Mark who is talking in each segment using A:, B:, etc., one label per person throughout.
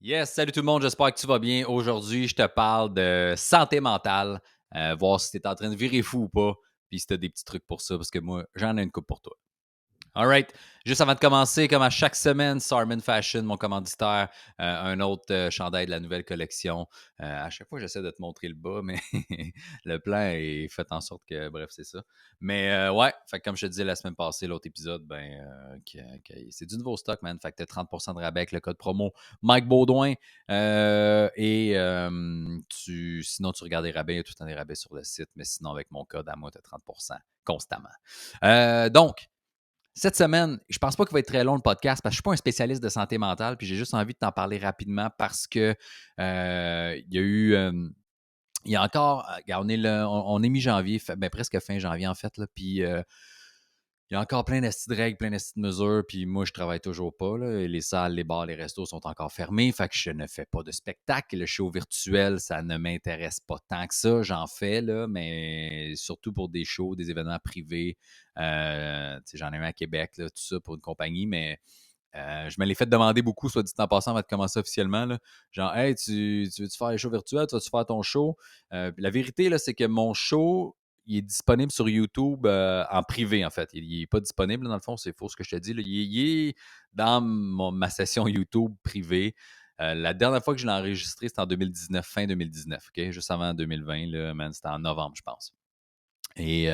A: Yes, salut tout le monde, j'espère que tu vas bien. Aujourd'hui, je te parle de santé mentale, voir si tu es en train de virer fou ou pas, puis si tu as des petits trucs pour ça, parce que moi, j'en ai une coupe pour toi. All right. Juste avant de commencer, comme à chaque semaine, Sarman Fashion, mon commanditaire, un autre chandail de la nouvelle collection. À chaque fois, j'essaie de te montrer le bas, mais le plan est fait en sorte que, bref, c'est ça. Mais ouais, fait que comme je te disais la semaine passée, l'autre épisode, c'est du nouveau stock, man. Fait que tu as 30% de rabais avec le code promo Mike Baudouin. Sinon, tu regardes les rabais, il y a tout le temps des rabais sur le site, mais sinon, avec mon code à moi, tu as 30% constamment. Donc, cette semaine, je pense pas qu'il va être très long le podcast parce que je suis pas un spécialiste de santé mentale, puis j'ai juste envie de t'en parler rapidement parce que il y a eu, il y a encore, regarde, on est mi-janvier, presque fin janvier en fait, là, puis il y a encore plein d'estis de règles, plein d'estis de mesures, puis moi, je travaille toujours pas, là, et les salles, les bars, les restos sont encore fermés, fait que je ne fais pas de spectacle. Le show virtuel, ça ne m'intéresse pas tant que ça. J'en fais, là, mais surtout pour des shows, des événements privés. J'en ai un à Québec, là, tout ça, pour une compagnie, mais je me l'ai fait demander beaucoup, soit dit en passant, avant de commencer officiellement. Là. Genre, hey, tu veux-tu faire les shows virtuels? Tu vas-tu faire ton show? La vérité, là, c'est que mon show, il est disponible sur YouTube en privé, en fait. Il n'est pas disponible, dans le fond, c'est faux ce que je te dis. Là. Il est dans ma session YouTube privée. La dernière fois que je l'ai enregistré, c'était en 2019, fin 2019, OK? Juste avant 2020, là, man, c'était en novembre, je pense. Et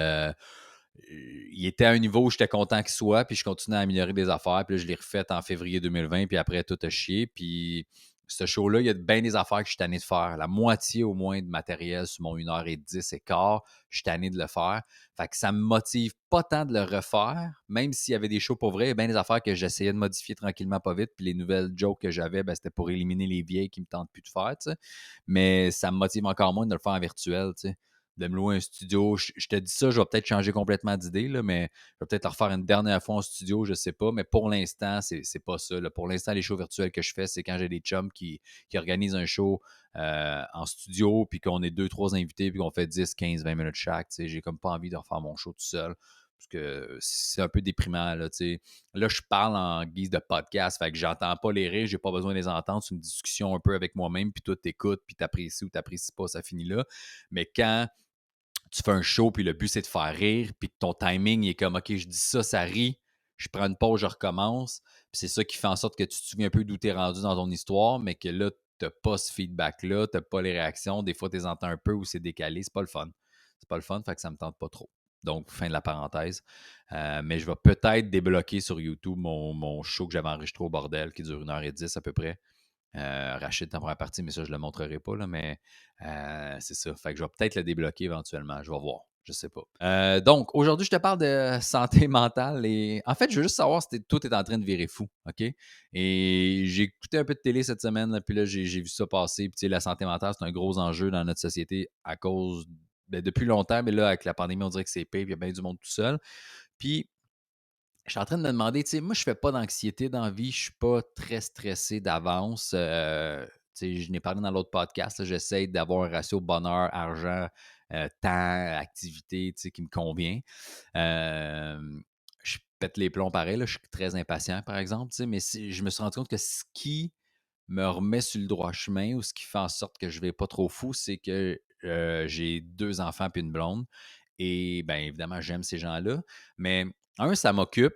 A: il était à un niveau où j'étais content qu'il soit, puis je continuais à améliorer des affaires. Puis là, je l'ai refait en février 2020, puis après, tout a chié. Puis ce show-là, il y a bien des affaires que je suis tanné de faire. La moitié au moins de matériel sur mon 1h10 et quart, je suis tanné de le faire. Fait que ça me motive pas tant de le refaire, même s'il y avait des shows pour vrai. Il y a bien des affaires que j'essayais de modifier tranquillement, pas vite. Puis les nouvelles jokes que j'avais, c'était pour éliminer les vieilles qui me tentent plus de faire, tu sais. Mais ça me motive encore moins de le faire en virtuel, tu sais, de me louer un studio. Je te dis ça, je vais peut-être changer complètement d'idée, là, mais je vais peut-être le refaire une dernière fois en studio, je ne sais pas. Mais pour l'instant, c'est pas ça. Là. Pour l'instant, les shows virtuels que je fais, c'est quand j'ai des chums qui organisent un show en studio, puis qu'on est deux, trois invités, puis qu'on fait 10, 15, 20 minutes chaque. J'ai comme pas envie de refaire mon show tout seul. Parce que c'est un peu déprimant. Là, là, je parle en guise de podcast, fait que j'entends pas les rires, j'ai pas besoin de les entendre. C'est une discussion un peu avec moi-même, puis toi, t'écoutes, puis t'apprécies ou t'apprécies pas, ça finit là. Mais quand tu fais un show, puis le but, c'est de faire rire, puis que ton timing est comme, OK, je dis ça, ça rit, je prends une pause, je recommence. Puis c'est ça qui fait en sorte que tu te souviens un peu d'où tu es rendu dans ton histoire, mais que là, tu n'as pas ce feedback-là, tu n'as pas les réactions. Des fois, tu les entends un peu ou c'est décalé. C'est pas le fun. C'est pas le fun, fait que ça me tente pas trop. Donc, fin de la parenthèse. Mais je vais peut-être débloquer sur YouTube mon show que j'avais enregistré au bordel, qui dure 1h10 à peu près. Rachid ta première partie, mais ça, je ne le montrerai pas, là, mais c'est ça. Fait que je vais peut-être le débloquer éventuellement. Je vais voir. Je sais pas. Donc, aujourd'hui, je te parle de santé mentale et en fait, je veux juste savoir si tout est en train de virer fou, OK? Et j'ai écouté un peu de télé cette semaine, là, puis là, j'ai vu ça passer. Puis, tu sais, la santé mentale, c'est un gros enjeu dans notre société à cause, depuis longtemps, mais là, avec la pandémie, on dirait que c'est pire, puis il y a bien du monde tout seul. Puis, je suis en train de me demander, tu sais, moi, je fais pas d'anxiété dans la vie, je suis pas très stressé d'avance. Tu sais, je n'ai parlé dans l'autre podcast, j'essaie d'avoir un ratio bonheur, argent, temps, activité, tu sais, qui me convient. Je pète les plombs pareil, là, je suis très impatient, par exemple, tu sais, mais je me suis rendu compte que ce qui me remet sur le droit chemin ou ce qui fait en sorte que je vais pas trop fou, c'est que j'ai 2 enfants puis une blonde et bien évidemment, j'aime ces gens-là, mais ça m'occupe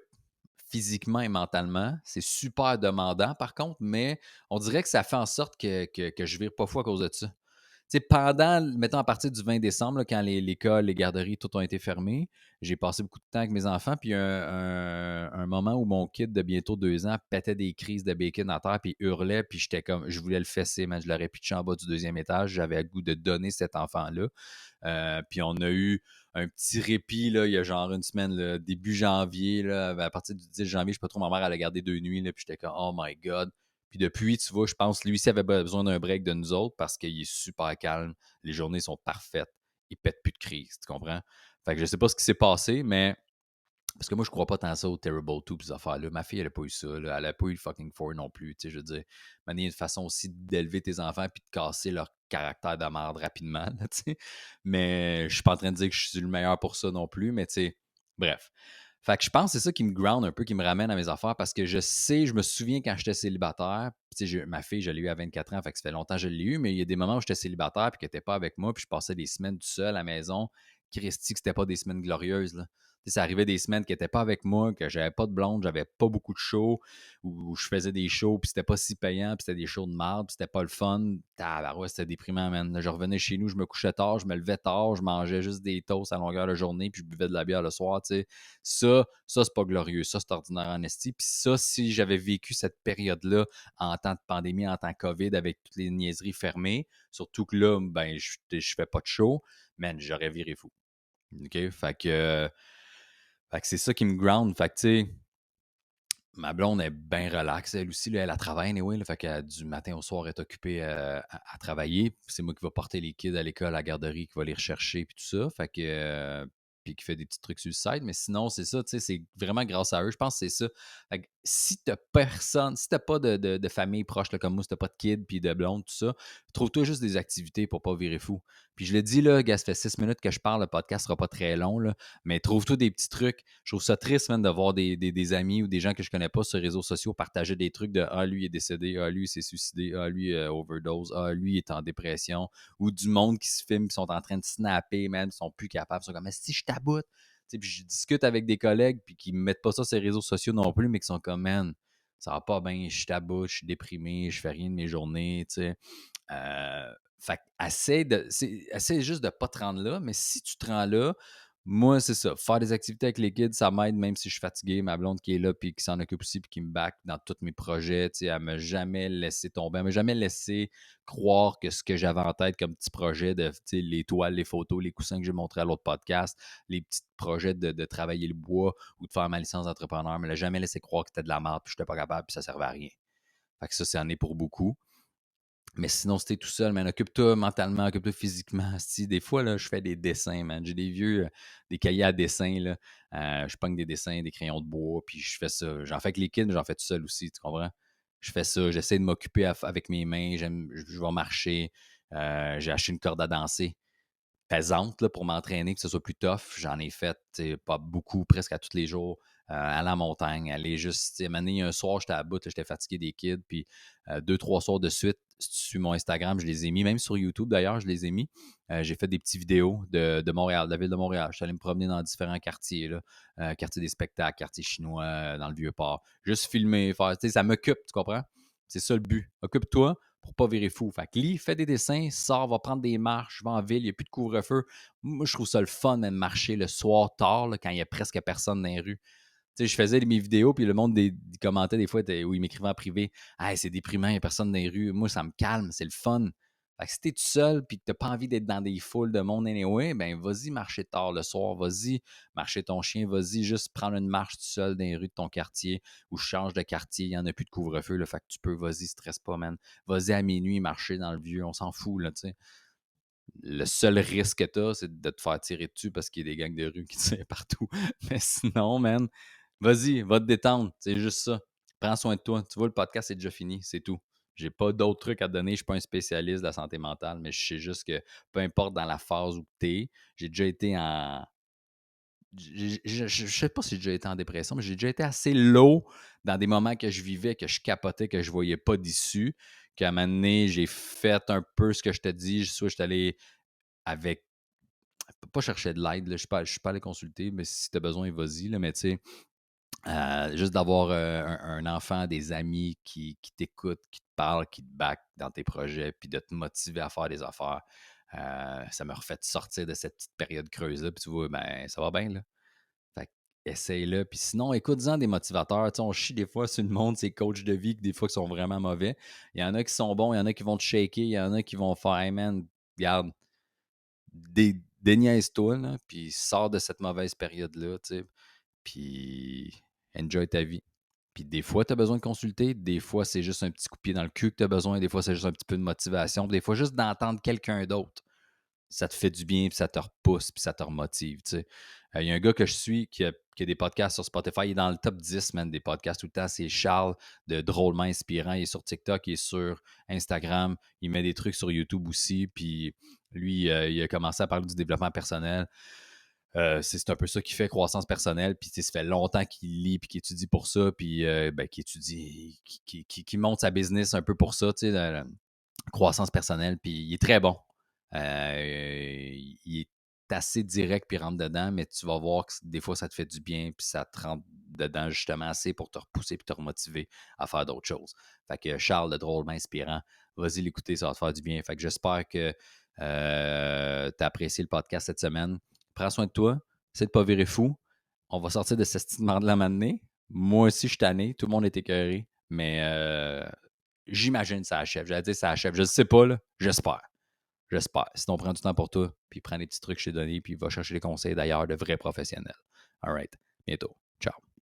A: physiquement et mentalement. C'est super demandant par contre, mais on dirait que ça fait en sorte que je vire pas fou à cause de ça. Tu sais, pendant, mettons, à partir du 20 décembre, là, quand les l'école, les garderies, tout ont été fermés, j'ai passé beaucoup de temps avec mes enfants. Puis il y a un moment où mon kid de bientôt 2 ans pétait des crises de bacon à terre, puis hurlait, puis j'étais comme, je voulais le fesser, mais je l'aurais pitché en bas du deuxième étage. J'avais le goût de donner cet enfant-là. Puis on a eu un petit répit, là, il y a genre une semaine, là, début janvier, là, à partir du 10 janvier, je ne sais pas trop, ma mère, elle a gardé 2 nuits, là, puis j'étais comme, oh my God. Puis depuis, tu vois, je pense que lui aussi avait besoin d'un break de nous autres parce qu'il est super calme. Les journées sont parfaites. Il pète plus de crise, tu comprends? Fait que je sais pas ce qui s'est passé, mais parce que moi, je crois pas tant ça au Terrible 2 ces affaires-là. Ma fille, elle a pas eu ça. Là. Elle a pas eu le fucking 4 non plus. Tu sais, je veux dire, il y a une façon aussi d'élever tes enfants puis de casser leur caractère de merde rapidement. Là, tu sais. Mais je suis pas en train de dire que je suis le meilleur pour ça non plus. Mais tu sais, bref. Fait que je pense que c'est ça qui me ground un peu, qui me ramène à mes affaires parce que je me souviens quand j'étais célibataire, tu sais, ma fille, je l'ai eue à 24 ans, fait que ça fait longtemps que je l'ai eue, mais il y a des moments où j'étais célibataire puis qu'elle n'était pas avec moi, puis je passais des semaines tout seul à la maison. Christy, que c'était pas des semaines glorieuses, là. Tu sais, ça arrivait des semaines qui n'étaient pas avec moi, que j'avais pas de blonde, j'avais pas beaucoup de shows, où je faisais des shows, puis c'était pas si payant, puis c'était des shows de marde, puis c'était pas le fun. Ouais, c'était déprimant, man. Là, je revenais chez nous, je me couchais tard, je me levais tard, je mangeais juste des toasts à longueur de journée, puis je buvais de la bière le soir, tu sais. Ça, c'est pas glorieux. Ça, c'est ordinaire en esti. Puis ça, si j'avais vécu cette période-là en temps de pandémie, en temps COVID, avec toutes les niaiseries fermées, surtout que là, ben, je fais pas de show, man, j'aurais viré fou. OK? Fait que c'est ça qui me ground. Fait que, tu sais, ma blonde est bien relaxe. Elle aussi, là, elle a travaillé, anyway, là, fait que du matin au soir, elle est occupée à travailler. C'est moi qui vais porter les kids à l'école, à la garderie, qui va les rechercher, puis tout ça. Fait que, puis qui fait des petits trucs sur le site. Mais sinon, c'est ça, tu sais, c'est vraiment grâce à eux. Je pense que c'est ça. Fait que si t'as personne, si t'as pas de famille proche là, comme moi, si t'as pas de kids, puis de blonde, tout ça, trouve-toi juste des activités pour pas virer fou. Puis je le dis, là, gars, ça fait 6 minutes que je parle, le podcast sera pas très long, là, mais trouve-toi des petits trucs. Je trouve ça triste, même, de voir des amis ou des gens que je connais pas sur les réseaux sociaux partager des trucs de Ah, lui est décédé, Ah, lui il s'est suicidé, Ah, lui overdose, Ah, lui il est en dépression, ou du monde qui se filme, qui sont en train de snapper, même, ils sont plus capables, ils sont comme Mais si je taboute. Puis je discute avec des collègues puis qui ne mettent pas ça sur les réseaux sociaux non plus, mais qui sont comme Man, ça va pas bien, je taboute, je suis déprimé, je fais rien de mes journées, tu sais. Fait que essaie juste de ne pas te rendre là, mais si tu te rends là, moi, c'est ça. Faire des activités avec les kids, ça m'aide même si je suis fatigué. Ma blonde qui est là, puis qui s'en occupe aussi, puis qui me back dans tous mes projets, tu sais, elle m'a jamais laissé tomber. Elle m'a jamais laissé croire que ce que j'avais en tête comme petit projet de, tu sais, les toiles, les photos, les coussins que j'ai montrés à l'autre podcast, les petits projets de travailler le bois ou de faire ma licence d'entrepreneur, elle m'a jamais laissé croire que c'était de la merde, puis je n'étais pas capable, puis ça servait à rien. Fait que ça en est pour beaucoup. Mais sinon, si t'es tout seul, man, occupe-toi mentalement, occupe-toi physiquement. Si, des fois, là, je fais des dessins, man. J'ai des vieux, des cahiers à dessin, là. Je pogne des dessins, des crayons de bois, puis je fais ça. J'en fais avec les kids, mais j'en fais tout seul aussi, tu comprends? Je fais ça, j'essaie de m'occuper avec mes mains, je vais marcher. J'ai acheté une corde à danser pesante là, pour m'entraîner, que ce soit plus tough. J'en ai fait pas beaucoup, presque à tous les jours, à la montagne, aller juste. Un soir, j'étais à bout, j'étais fatigué des kids, puis 2, 3 soirs de suite, si tu suis mon Instagram, je les ai mis, même sur YouTube d'ailleurs, je les ai mis. J'ai fait des petites vidéos de Montréal, de la ville de Montréal. Je suis allé me promener dans différents quartiers, là, quartier des spectacles, quartier chinois, dans le Vieux-Port. Juste filmer, faire, ça m'occupe, tu comprends? C'est ça le but. Occupe-toi, pour pas virer fou. Fait que lis, fais des dessins, sors, va prendre des marches, va en ville, il n'y a plus de couvre-feu. Moi, je trouve ça le fun de marcher le soir tard, là, quand il n'y a presque personne dans les rues. Tu sais, je faisais mes vidéos, puis le monde commentait des fois, où ils m'écrivaient en privé Hey, c'est déprimant, il n'y a personne dans les rues. Moi, ça me calme, c'est le fun. Fait que si t'es tout seul puis que t'as pas envie d'être dans des foules de monde anyway, ben vas-y marcher tard le soir, vas-y marcher ton chien, vas-y juste prendre une marche tout seul dans les rues de ton quartier ou change de quartier, il n'y en a plus de couvre-feu, le fait que tu peux, vas-y, stresse pas, man. Vas-y à minuit marcher dans le vieux, on s'en fout, là, tu sais. Le seul risque que t'as, c'est de te faire tirer dessus parce qu'il y a des gangs de rue qui tirent partout. Mais sinon, man, vas-y, va te détendre, c'est juste ça. Prends soin de toi. Tu vois, le podcast est déjà fini, c'est tout. J'ai pas d'autres trucs à te donner. Je suis pas un spécialiste de la santé mentale, mais je sais juste que peu importe dans la phase où tu es, j'ai déjà été en. Je sais pas si j'ai déjà été en dépression, mais j'ai déjà été assez low dans des moments que je vivais, que je capotais, que je voyais pas d'issue. Qu'à un moment donné, j'ai fait un peu ce que je te dis. Soit je suis allé avec. Pas chercher de l'aide, là, je suis pas allé consulter, mais si tu as besoin, vas-y. Là, mais tu sais, juste d'avoir un enfant, des amis qui t'écoutent, qui te parlent, qui te back dans tes projets, puis de te motiver à faire des affaires, ça m'a refait sortir de cette petite période creuse-là. Puis tu vois, ben, ça va bien, là. Fait que essaye-le. Puis sinon, écoute-en des motivateurs. Tu sais, on chie des fois sur le monde, ces coachs de vie, des fois qui sont vraiment mauvais. Il y en a qui sont bons, il y en a qui vont te shaker, il y en a qui vont faire, hey man, regarde, déniaise-toi, là, puis sors de cette mauvaise période-là, tu sais, puis enjoy ta vie. Puis des fois, tu as besoin de consulter, des fois, c'est juste un petit coup de pied dans le cul que tu as besoin, des fois, c'est juste un petit peu de motivation, des fois, juste d'entendre quelqu'un d'autre. Ça te fait du bien, puis ça te repousse, puis ça te remotive, tu sais. Il y a un gars que je suis qui a des podcasts sur Spotify, il est dans le top 10, man, des podcasts tout le temps. C'est Charles de Drôlement Inspirant. Il est sur TikTok, il est sur Instagram, il met des trucs sur YouTube aussi. Puis lui, il a commencé à parler du développement personnel. C'est un peu ça qui fait croissance personnelle. Puis ça fait longtemps qu'il lit puis qu'il étudie pour ça. Puis qu'il étudie, qui monte sa business un peu pour ça, tu sais, la croissance personnelle. Puis il est très bon. Il est assez direct puis rentre dedans, mais tu vas voir que des fois, ça te fait du bien puis ça te rentre dedans justement assez pour te repousser puis te remotiver à faire d'autres choses. Fait que Charles, le drôlement inspirant, vas-y l'écouter, ça va te faire du bien. Fait que j'espère que tu as apprécié le podcast cette semaine. Prends soin de toi, essaie de pas virer fou. On va sortir de ce estimement de la matinée. Moi aussi, je suis tanné, tout le monde est écœuré, mais j'imagine que ça achève. J'allais dire ça achève. Je ne sais pas, là. J'espère. J'espère. Sinon, prends du temps pour toi, puis prends les petits trucs que je t'ai donnés, puis va chercher les conseils d'ailleurs de vrais professionnels. All right. Bientôt. Ciao.